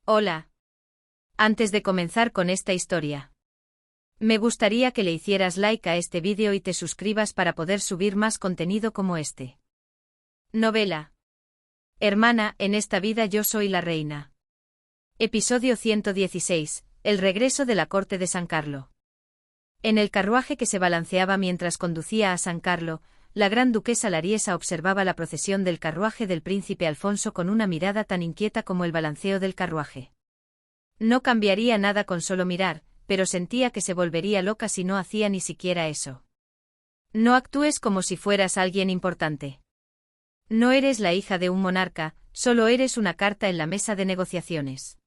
Hola. Antes de comenzar con esta historia, me gustaría que le hicieras like a este vídeo y te suscribas para poder subir más contenido como este. Novela. Hermana, en esta vida yo soy la reina. Episodio 116. El regreso de la corte de San Carlo. En el carruaje que se balanceaba mientras conducía a San Carlo, la gran duquesa Lariesa observaba la procesión del carruaje del príncipe Alfonso con una mirada tan inquieta como el balanceo del carruaje. No cambiaría nada con solo mirar, pero sentía que se volvería loca si no hacía ni siquiera eso. No actúes como si fueras alguien importante. No eres la hija de un monarca, solo eres una carta en la mesa de negociaciones.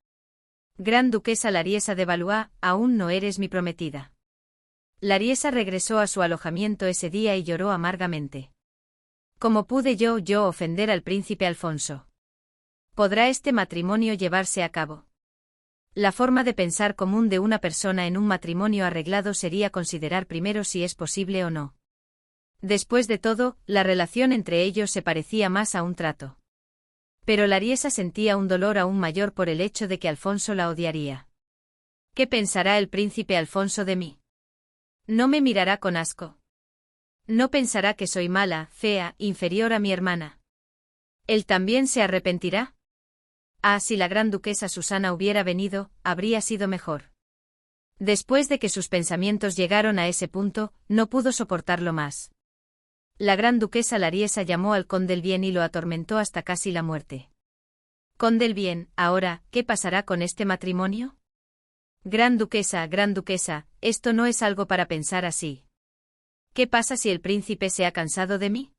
Gran duquesa Lariesa de Valois, aún no eres mi prometida. Lariesa regresó a su alojamiento ese día y lloró amargamente. ¿Cómo pude yo ofender al príncipe Alfonso? ¿Podrá este matrimonio llevarse a cabo? La forma de pensar común de una persona en un matrimonio arreglado sería considerar primero si es posible o no. Después de todo, la relación entre ellos se parecía más a un trato. Pero Lariesa sentía un dolor aún mayor por el hecho de que Alfonso la odiaría. ¿Qué pensará el príncipe Alfonso de mí? No me mirará con asco. No pensará que soy mala, fea, inferior a mi hermana. ¿Él también se arrepentirá? Ah, si la gran duquesa Susana hubiera venido, habría sido mejor. Después de que sus pensamientos llegaron a ese punto, no pudo soportarlo más. La gran duquesa Lariesa llamó al conde del Bien y lo atormentó hasta casi la muerte. Conde del Bien, ahora, ¿qué pasará con este matrimonio? Gran duquesa, esto no es algo para pensar así. ¿Qué pasa si el príncipe se ha cansado de mí?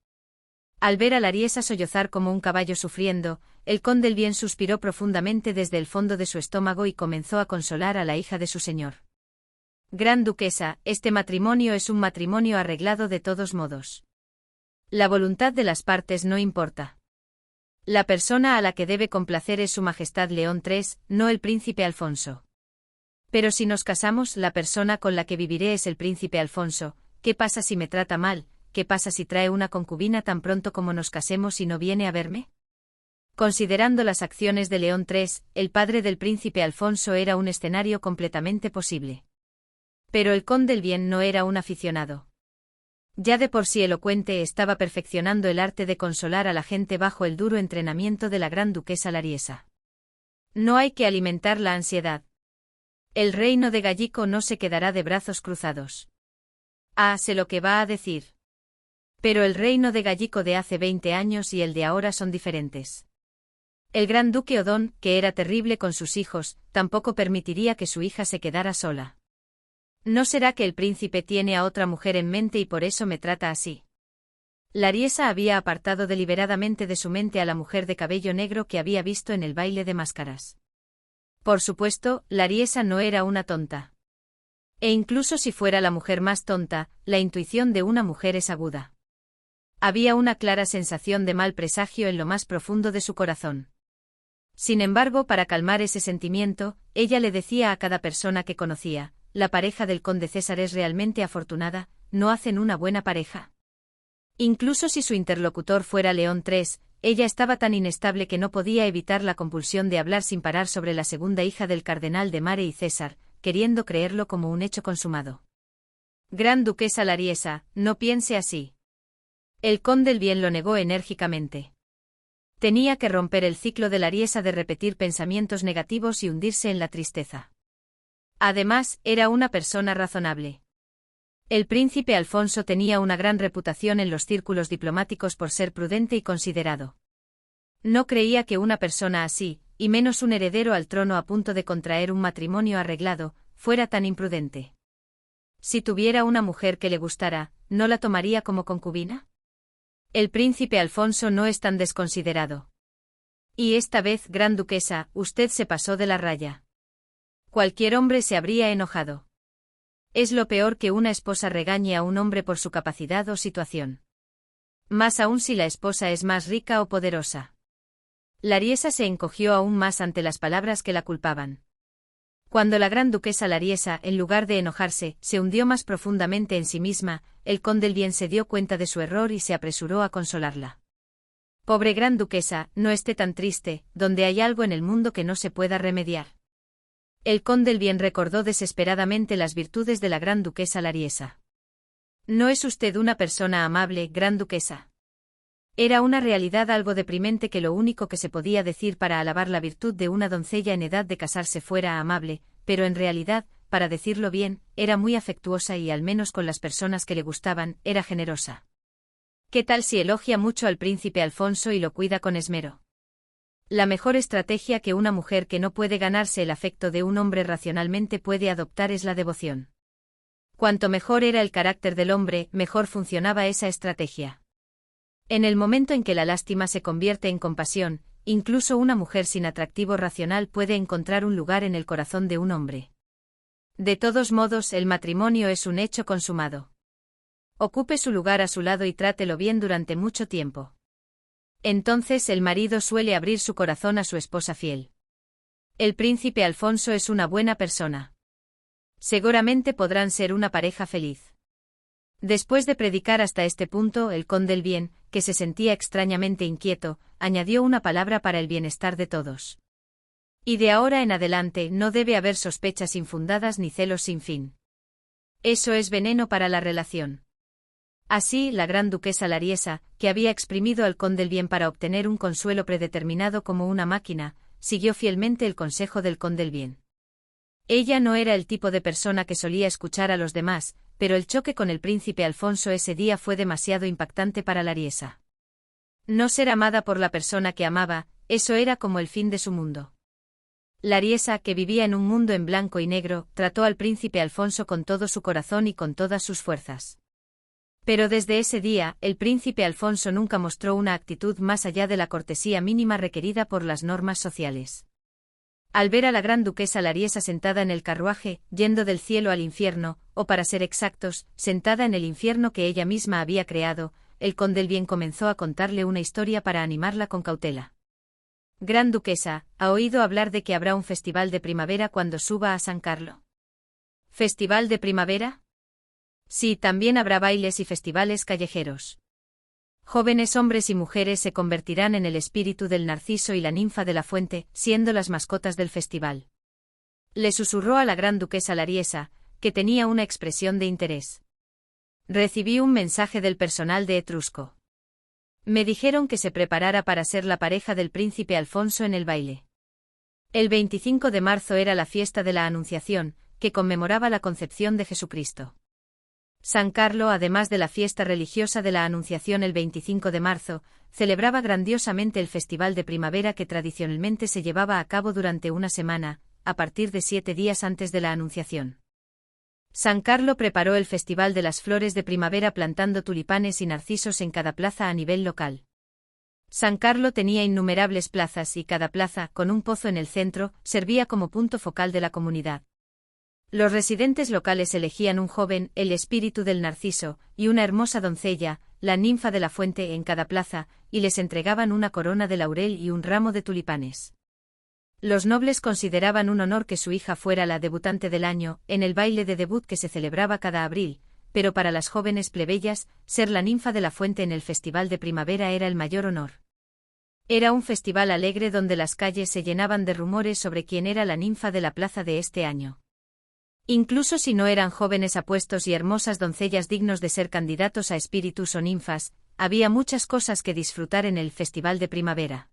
Al ver a Lariesa sollozar como un caballo sufriendo, el conde del Bien suspiró profundamente desde el fondo de su estómago y comenzó a consolar a la hija de su señor. Gran duquesa, este matrimonio es un matrimonio arreglado de todos modos. La voluntad de las partes no importa. La persona a la que debe complacer es su majestad León III, no el príncipe Alfonso. Pero si nos casamos, la persona con la que viviré es el príncipe Alfonso. ¿Qué pasa si me trata mal? ¿Qué pasa si trae una concubina tan pronto como nos casemos y no viene a verme? Considerando las acciones de León III, el padre del príncipe Alfonso era un escenario completamente posible. Pero el conde del Bien no era un aficionado. Ya de por sí elocuente, estaba perfeccionando el arte de consolar a la gente bajo el duro entrenamiento de la gran duquesa Lariesa. No hay que alimentar la ansiedad. El reino de Gallico no se quedará de brazos cruzados. Ah, sé lo que va a decir. Pero el reino de Gallico de hace 20 años y el de ahora son diferentes. El gran duque Odón, que era terrible con sus hijos, tampoco permitiría que su hija se quedara sola. ¿No será que el príncipe tiene a otra mujer en mente y por eso me trata así? Lariesa había apartado deliberadamente de su mente a la mujer de cabello negro que había visto en el baile de máscaras. Por supuesto, Lariesa no era una tonta. E incluso si fuera la mujer más tonta, la intuición de una mujer es aguda. Había una clara sensación de mal presagio en lo más profundo de su corazón. Sin embargo, para calmar ese sentimiento, ella le decía a cada persona que conocía: la pareja del conde César es realmente afortunada, ¿no hacen una buena pareja? Incluso si su interlocutor fuera León III, ella estaba tan inestable que no podía evitar la compulsión de hablar sin parar sobre la segunda hija del cardenal de Mare y César, queriendo creerlo como un hecho consumado. Gran duquesa Lariesa, no piense así. El conde del Bien lo negó enérgicamente. Tenía que romper el ciclo de Lariesa de repetir pensamientos negativos y hundirse en la tristeza. Además, era una persona razonable. El príncipe Alfonso tenía una gran reputación en los círculos diplomáticos por ser prudente y considerado. No creía que una persona así, y menos un heredero al trono a punto de contraer un matrimonio arreglado, fuera tan imprudente. Si tuviera una mujer que le gustara, ¿no la tomaría como concubina? El príncipe Alfonso no es tan desconsiderado. Y esta vez, gran duquesa, usted se pasó de la raya. Cualquier hombre se habría enojado. Es lo peor que una esposa regañe a un hombre por su capacidad o situación. Más aún si la esposa es más rica o poderosa. Lariesa se encogió aún más ante las palabras que la culpaban. Cuando la gran duquesa Lariesa, en lugar de enojarse, se hundió más profundamente en sí misma, el conde del Bien se dio cuenta de su error y se apresuró a consolarla. Pobre gran duquesa, no esté tan triste, donde hay algo en el mundo que no se pueda remediar. El conde del Bien recordó desesperadamente las virtudes de la gran duquesa Lariesa. No es usted una persona amable, gran duquesa. Era una realidad algo deprimente que lo único que se podía decir para alabar la virtud de una doncella en edad de casarse fuera amable, pero en realidad, para decirlo bien, era muy afectuosa y al menos con las personas que le gustaban, era generosa. ¿Qué tal si elogia mucho al príncipe Alfonso y lo cuida con esmero? La mejor estrategia que una mujer que no puede ganarse el afecto de un hombre racionalmente puede adoptar es la devoción. Cuanto mejor era el carácter del hombre, mejor funcionaba esa estrategia. En el momento en que la lástima se convierte en compasión, incluso una mujer sin atractivo racional puede encontrar un lugar en el corazón de un hombre. De todos modos, el matrimonio es un hecho consumado. Ocupe su lugar a su lado y trátelo bien durante mucho tiempo. Entonces el marido suele abrir su corazón a su esposa fiel. El príncipe Alfonso es una buena persona. Seguramente podrán ser una pareja feliz. Después de predicar hasta este punto, el conde del Bien, que se sentía extrañamente inquieto, añadió una palabra para el bienestar de todos. Y de ahora en adelante no debe haber sospechas infundadas ni celos sin fin. Eso es veneno para la relación. Así, la gran duquesa Lariesa, que había exprimido al conde del Bien para obtener un consuelo predeterminado como una máquina, siguió fielmente el consejo del conde del Bien. Ella no era el tipo de persona que solía escuchar a los demás, pero el choque con el príncipe Alfonso ese día fue demasiado impactante para Lariesa. No ser amada por la persona que amaba, eso era como el fin de su mundo. Lariesa, que vivía en un mundo en blanco y negro, trató al príncipe Alfonso con todo su corazón y con todas sus fuerzas. Pero desde ese día, el príncipe Alfonso nunca mostró una actitud más allá de la cortesía mínima requerida por las normas sociales. Al ver a la gran duquesa Lariesa sentada en el carruaje, yendo del cielo al infierno, o para ser exactos, sentada en el infierno que ella misma había creado, el conde del Bien comenzó a contarle una historia para animarla con cautela. Gran duquesa, ¿ha oído hablar de que habrá un festival de primavera cuando suba a San Carlo? ¿Festival de primavera? Sí, también habrá bailes y festivales callejeros. Jóvenes hombres y mujeres se convertirán en el espíritu del Narciso y la ninfa de la fuente, siendo las mascotas del festival. Le susurró a la gran duquesa Lariesa, que tenía una expresión de interés. Recibí un mensaje del personal de Etrusco. Me dijeron que se preparara para ser la pareja del príncipe Alfonso en el baile. El 25 de marzo era la fiesta de la Anunciación, que conmemoraba la concepción de Jesucristo. San Carlo, además de la fiesta religiosa de la Anunciación el 25 de marzo, celebraba grandiosamente el festival de primavera que tradicionalmente se llevaba a cabo durante una semana, a partir de 7 días antes de la Anunciación. San Carlo preparó el Festival de las Flores de Primavera plantando tulipanes y narcisos en cada plaza a nivel local. San Carlo tenía innumerables plazas y cada plaza, con un pozo en el centro, servía como punto focal de la comunidad. Los residentes locales elegían un joven, el espíritu del Narciso, y una hermosa doncella, la ninfa de la fuente en cada plaza, y les entregaban una corona de laurel y un ramo de tulipanes. Los nobles consideraban un honor que su hija fuera la debutante del año, en el baile de debut que se celebraba cada abril, pero para las jóvenes plebeyas, ser la ninfa de la fuente en el festival de primavera era el mayor honor. Era un festival alegre donde las calles se llenaban de rumores sobre quién era la ninfa de la plaza de este año. Incluso si no eran jóvenes apuestos y hermosas doncellas dignos de ser candidatos a espíritus o ninfas, había muchas cosas que disfrutar en el festival de primavera.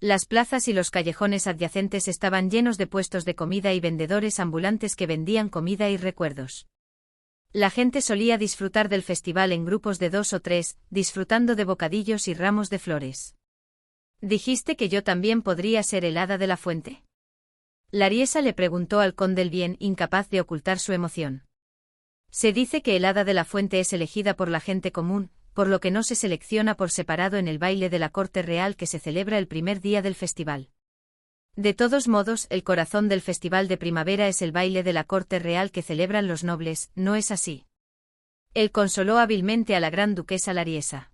Las plazas y los callejones adyacentes estaban llenos de puestos de comida y vendedores ambulantes que vendían comida y recuerdos. La gente solía disfrutar del festival en grupos de 2 o 3, disfrutando de bocadillos y ramos de flores. ¿Dijiste que yo también podría ser el hada de la fuente? Lariesa le preguntó al conde del Bien, incapaz de ocultar su emoción. Se dice que el hada de la fuente es elegida por la gente común, por lo que no se selecciona por separado en el baile de la corte real que se celebra el primer día del festival. De todos modos, el corazón del festival de primavera es el baile de la corte real que celebran los nobles, ¿no es así? Él consoló hábilmente a la gran duquesa Lariesa.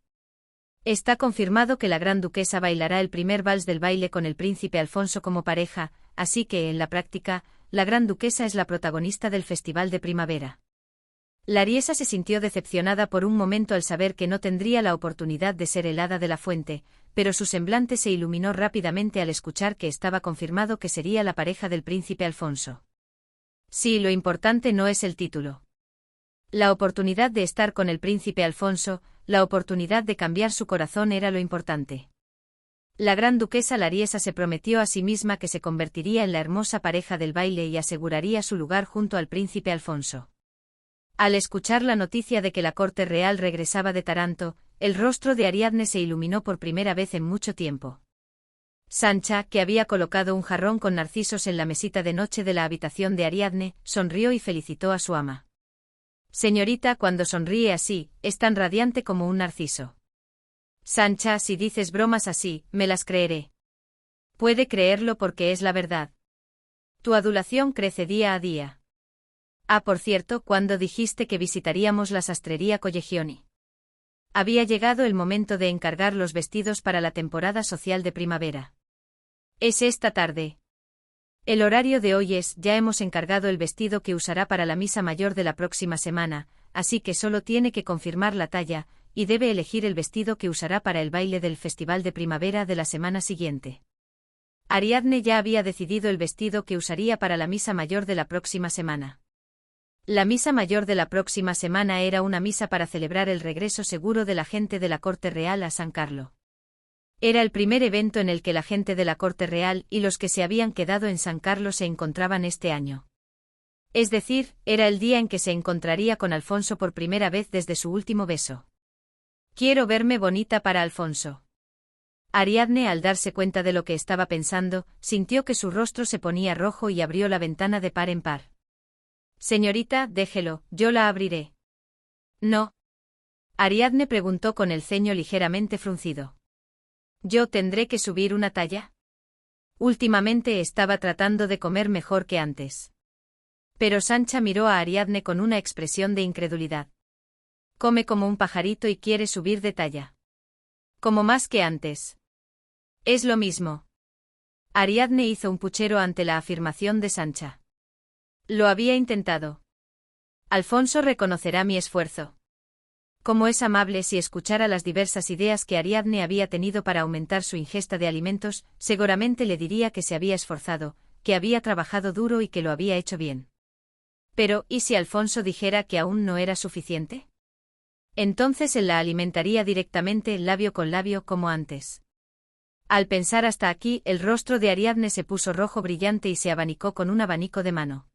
Está confirmado que la gran duquesa bailará el primer vals del baile con el príncipe Alfonso como pareja, así que, en la práctica, la gran duquesa es la protagonista del festival de primavera. Lariesa se sintió decepcionada por un momento al saber que no tendría la oportunidad de ser el hada de la fuente, pero su semblante se iluminó rápidamente al escuchar que estaba confirmado que sería la pareja del príncipe Alfonso. Sí, lo importante no es el título. La oportunidad de estar con el príncipe Alfonso, la oportunidad de cambiar su corazón era lo importante. La gran duquesa Lariesa se prometió a sí misma que se convertiría en la hermosa pareja del baile y aseguraría su lugar junto al príncipe Alfonso. Al escuchar la noticia de que la corte real regresaba de Taranto, el rostro de Ariadne se iluminó por primera vez en mucho tiempo. Sancha, que había colocado un jarrón con narcisos en la mesita de noche de la habitación de Ariadne, sonrió y felicitó a su ama. Señorita, cuando sonríe así, es tan radiante como un narciso. Sancha, si dices bromas así, me las creeré. Puede creerlo porque es la verdad. Tu adulación crece día a día. Ah, por cierto, ¿cuándo dijiste que visitaríamos la sastrería Collegioni? Había llegado el momento de encargar los vestidos para la temporada social de primavera. Es esta tarde. El horario de hoy es, ya hemos encargado el vestido que usará para la misa mayor de la próxima semana, así que solo tiene que confirmar la talla, y debe elegir el vestido que usará para el baile del Festival de Primavera de la semana siguiente. Ariadne ya había decidido el vestido que usaría para la misa mayor de la próxima semana. La misa mayor de la próxima semana era una misa para celebrar el regreso seguro de la gente de la corte real a San Carlo. Era el primer evento en el que la gente de la corte real y los que se habían quedado en San Carlo se encontraban este año. Es decir, era el día en que se encontraría con Alfonso por primera vez desde su último beso. Quiero verme bonita para Alfonso. Ariadne, al darse cuenta de lo que estaba pensando, sintió que su rostro se ponía rojo y abrió la ventana de par en par. Señorita, déjelo, yo la abriré. No. Ariadne preguntó con el ceño ligeramente fruncido. ¿Yo tendré que subir una talla? Últimamente estaba tratando de comer mejor que antes. Pero Sancha miró a Ariadne con una expresión de incredulidad. Come como un pajarito y quiere subir de talla. Como más que antes. Es lo mismo. Ariadne hizo un puchero ante la afirmación de Sancha. Lo había intentado. Alfonso reconocerá mi esfuerzo. Como es amable si escuchara las diversas ideas que Ariadne había tenido para aumentar su ingesta de alimentos, seguramente le diría que se había esforzado, que había trabajado duro y que lo había hecho bien. Pero, ¿y si Alfonso dijera que aún no era suficiente? Entonces él la alimentaría directamente labio con labio como antes. Al pensar hasta aquí, el rostro de Ariadne se puso rojo brillante y se abanicó con un abanico de mano.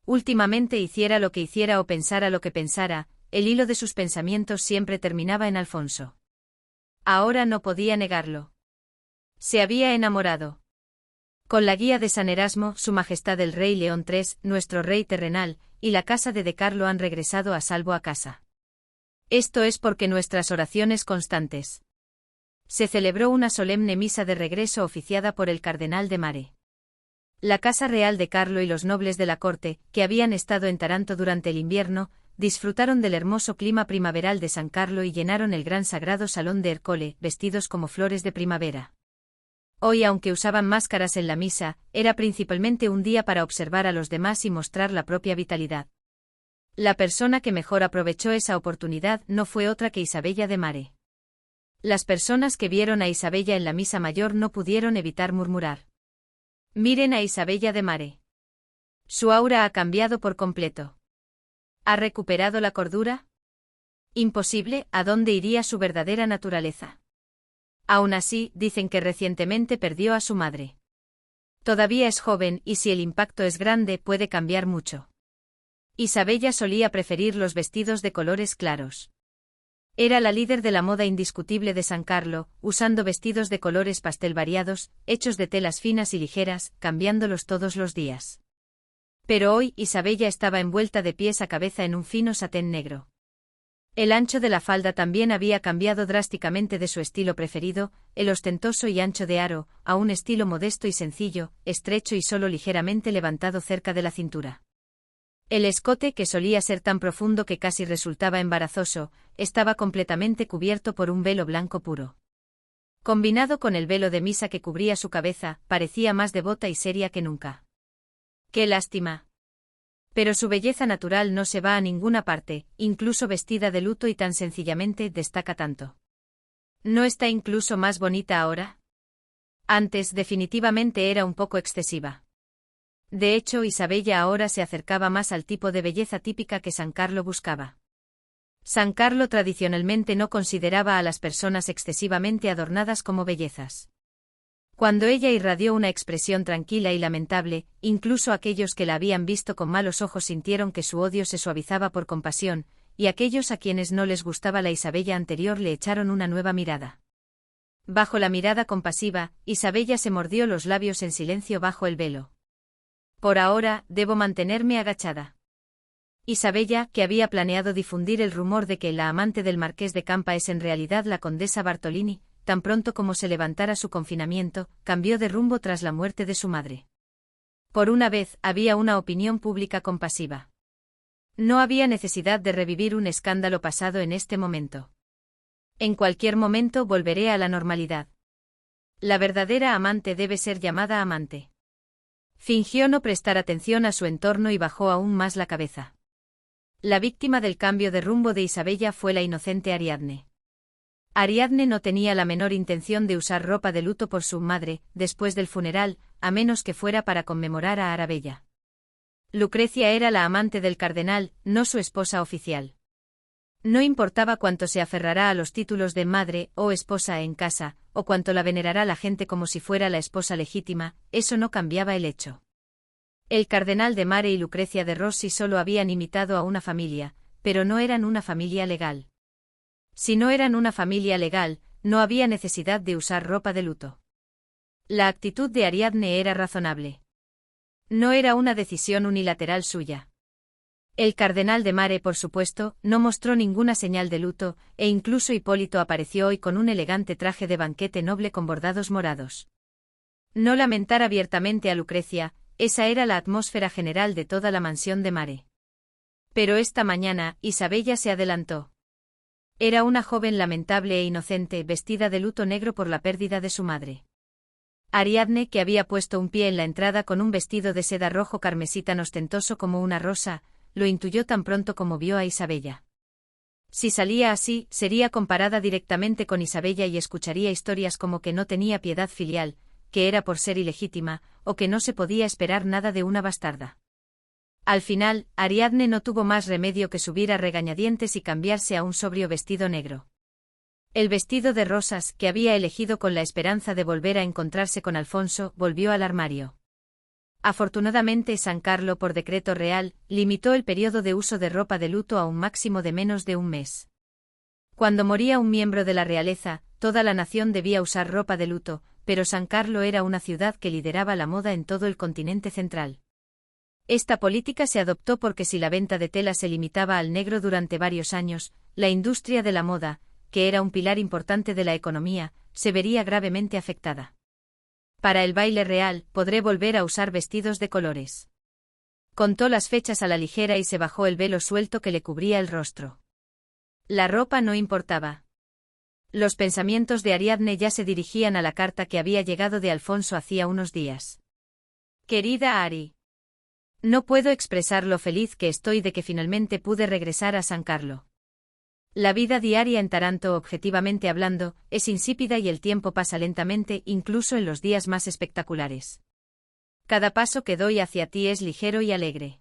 Últimamente, hiciera lo que hiciera o pensara lo que pensara, el hilo de sus pensamientos siempre terminaba en Alfonso. Ahora no podía negarlo. Se había enamorado. Con la guía de San Erasmo, Su Majestad el Rey León III, nuestro rey terrenal, y la casa de Carlo han regresado a salvo a casa. Esto es porque nuestras oraciones constantes. Se celebró una solemne misa de regreso oficiada por el cardenal de Mare. La casa real de Carlo y los nobles de la corte, que habían estado en Taranto durante el invierno, disfrutaron del hermoso clima primaveral de San Carlo y llenaron el gran sagrado salón de Ercole, vestidos como flores de primavera. Hoy, aunque usaban máscaras en la misa, era principalmente un día para observar a los demás y mostrar la propia vitalidad. La persona que mejor aprovechó esa oportunidad no fue otra que Isabella de Mare. Las personas que vieron a Isabella en la misa mayor no pudieron evitar murmurar. Miren a Isabella de Mare. Su aura ha cambiado por completo. ¿Ha recuperado la cordura? Imposible, ¿a dónde iría su verdadera naturaleza? Aún así, dicen que recientemente perdió a su madre. Todavía es joven y si el impacto es grande puede cambiar mucho. Isabella solía preferir los vestidos de colores claros. Era la líder de la moda indiscutible de San Carlo, usando vestidos de colores pastel variados, hechos de telas finas y ligeras, cambiándolos todos los días. Pero hoy Isabella estaba envuelta de pies a cabeza en un fino satén negro. El ancho de la falda también había cambiado drásticamente de su estilo preferido, el ostentoso y ancho de aro, a un estilo modesto y sencillo, estrecho y solo ligeramente levantado cerca de la cintura. El escote, que solía ser tan profundo que casi resultaba embarazoso, estaba completamente cubierto por un velo blanco puro. Combinado con el velo de misa que cubría su cabeza, parecía más devota y seria que nunca. ¡Qué lástima! Pero su belleza natural no se va a ninguna parte, incluso vestida de luto y tan sencillamente destaca tanto. ¿No está incluso más bonita ahora? Antes definitivamente era un poco excesiva. De hecho, Isabella ahora se acercaba más al tipo de belleza típica que San Carlo buscaba. San Carlo tradicionalmente no consideraba a las personas excesivamente adornadas como bellezas. Cuando ella irradió una expresión tranquila y lamentable, incluso aquellos que la habían visto con malos ojos sintieron que su odio se suavizaba por compasión, y aquellos a quienes no les gustaba la Isabella anterior le echaron una nueva mirada. Bajo la mirada compasiva, Isabella se mordió los labios en silencio bajo el velo. Por ahora, debo mantenerme agachada. Isabella, que había planeado difundir el rumor de que la amante del marqués de Campa es en realidad la condesa Bartolini, tan pronto como se levantara su confinamiento, cambió de rumbo tras la muerte de su madre. Por una vez, había una opinión pública compasiva. No había necesidad de revivir un escándalo pasado en este momento. En cualquier momento volveré a la normalidad. La verdadera amante debe ser llamada amante. Fingió no prestar atención a su entorno y bajó aún más la cabeza. La víctima del cambio de rumbo de Isabella fue la inocente Ariadne. Ariadne no tenía la menor intención de usar ropa de luto por su madre, después del funeral, a menos que fuera para conmemorar a Arabella. Lucrecia era la amante del cardenal, no su esposa oficial. No importaba cuánto se aferrará a los títulos de madre o esposa en casa, o cuánto la venerará la gente como si fuera la esposa legítima, eso no cambiaba el hecho. El cardenal de Mare y Lucrecia de Rossi solo habían imitado a una familia, pero no eran una familia legal. Si no eran una familia legal, no había necesidad de usar ropa de luto. La actitud de Ariadne era razonable. No era una decisión unilateral suya. El cardenal de Mare, por supuesto, no mostró ninguna señal de luto, e incluso Hipólito apareció hoy con un elegante traje de banquete noble con bordados morados. No lamentar abiertamente a Lucrecia, esa era la atmósfera general de toda la mansión de Mare. Pero esta mañana, Isabella se adelantó. Era una joven lamentable e inocente, vestida de luto negro por la pérdida de su madre. Ariadne, que había puesto un pie en la entrada con un vestido de seda rojo carmesí tan ostentoso como una rosa, lo intuyó tan pronto como vio a Isabella. Si salía así, sería comparada directamente con Isabella y escucharía historias como que no tenía piedad filial, que era por ser ilegítima, o que no se podía esperar nada de una bastarda. Al final, Ariadne no tuvo más remedio que subir a regañadientes y cambiarse a un sobrio vestido negro. El vestido de rosas, que había elegido con la esperanza de volver a encontrarse con Alfonso, volvió al armario. Afortunadamente San Carlo, por decreto real, limitó el periodo de uso de ropa de luto a un máximo de menos de un mes. Cuando moría un miembro de la realeza, toda la nación debía usar ropa de luto, pero San Carlo era una ciudad que lideraba la moda en todo el continente central. Esta política se adoptó porque si la venta de tela se limitaba al negro durante varios años, la industria de la moda, que era un pilar importante de la economía, se vería gravemente afectada. Para el baile real, podré volver a usar vestidos de colores. Contó las fechas a la ligera y se bajó el velo suelto que le cubría el rostro. La ropa no importaba. Los pensamientos de Ariadne ya se dirigían a la carta que había llegado de Alfonso hacía unos días. Querida Ari. No puedo expresar lo feliz que estoy de que finalmente pude regresar a San Carlo. La vida diaria en Taranto, objetivamente hablando, es insípida y el tiempo pasa lentamente, incluso en los días más espectaculares. Cada paso que doy hacia ti es ligero y alegre.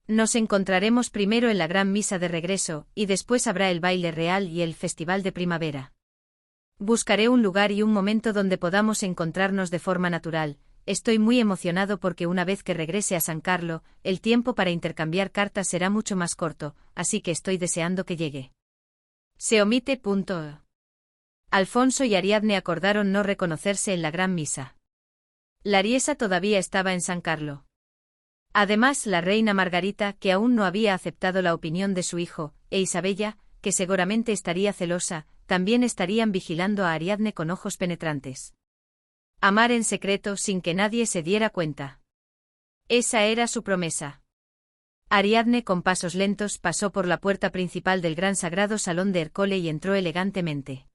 Nos encontraremos primero en la gran misa de regreso, y después habrá el baile real y el festival de primavera. Buscaré un lugar y un momento donde podamos encontrarnos de forma natural. Estoy muy emocionado porque una vez que regrese a San Carlo, el tiempo para intercambiar cartas será mucho más corto, así que estoy deseando que llegue. Se omite. Alfonso y Ariadne acordaron no reconocerse en la gran misa. La Riesa todavía estaba en San Carlo. Además, la reina Margarita, que aún no había aceptado la opinión de su hijo, e Isabella, que seguramente estaría celosa, también estarían vigilando a Ariadne con ojos penetrantes. Amar en secreto sin que nadie se diera cuenta. Esa era su promesa. Ariadne, con pasos lentos, pasó por la puerta principal del gran sagrado salón de Ercole y entró elegantemente.